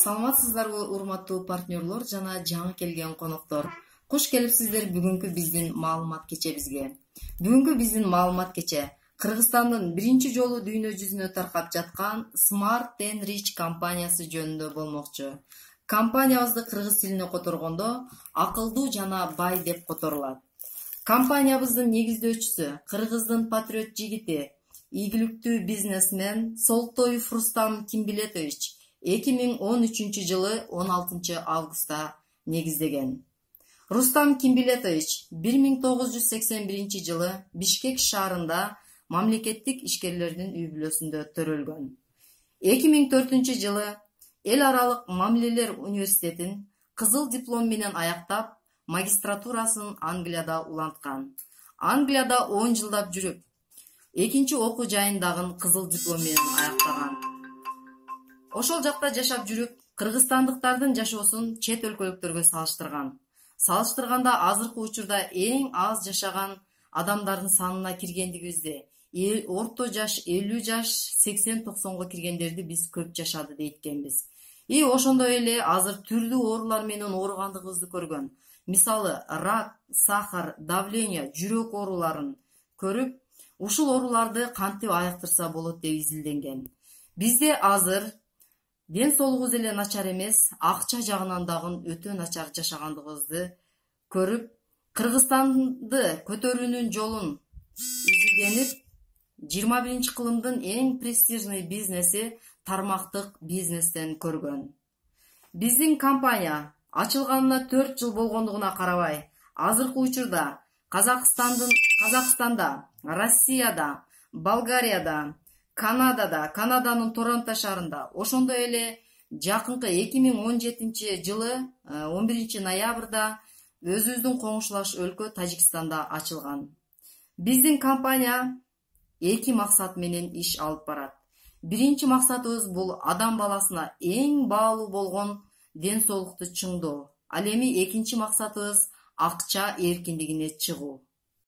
Саламатсыздарбы урматтуу партнерлор жана жаңы келген коноктор. Кош келипсиздер бүгүнкү биздин маалымат кечебизге. Бүгүнкү биздин маалымат кече Кыргызстандын биринчи жолу дүйнө жүзүнө таркап жаткан Smart and Rich компаниясы жөнүндө болмокчу. Компаниябызды кыргыз тилине которгондо акылдуу жана бай деп которулат. Компаниябыздын негиздөөчүсү Кыргыздын патриот жигити, ийгиликтүү бизнесмен Солтоев Рустам Кимбилетович 2013 жылы 16 августта негиздеген. Рустам Кимбилетович 1981 жылы Бишкек шаарында мамлекеттик ишкерлердин үй бүлөсүндө төрөлгөн. 2004 жылы Эл аралык мамилелер университетин кызыл диплом менен аяктап, магистратурасын Англияда уланткан. Англияда 10 жылдап жүрүп, экинчи окуу жайындагы кызыл диплом менен аяктаган. Ошол жакта жашап жүрүп, кыргызстандыктардын жашоосун чет өлкөлүктөргө салыштырган. Салыштырганда азыркы учурда эң аз жашаган адамдардын санына киргендигибизде, орто жаш 50 жаш 80-90го киргендерди биз көп жашады дейткенбиз. Ошондой эле азыр түрдүү оорулар менен ооругандыгыбызды көргөн. Мисалы, рак, сахар, давление, жүрөк ооруларын көрүп, ушул ооруларды кантип айыктырса болот деп изилденген. Бизде азыр ден соолугубуз эле начар эмес, акча жагынан дагы өтө начар жашагандыгыбызды көрүп, Кыргызстанды көтөрүүнүн жолун изилденип, 21-кылымдын эң престижный бизнеси тармактык бизнестен көргөн. Биздин компания ачылганына 4 жыл болгондугуна карабай, азыркы учурда Казакстанда, Россияда, Болгарияда, Канаданын Торонто шаарында, ошондой эле жакынкы 2017 жылы 11 ноябрда өзүбүздүн коңшулаш өлкө Тажикстанда ачылган. Биздин компания 2 максат менен иш алып барат. Биринчи максатыбыз бул адам баласына эң баалуу болгон ден соолукту чыңдоо. Ал эми экинчи максатыбыз акча эркиндигине чыгуу.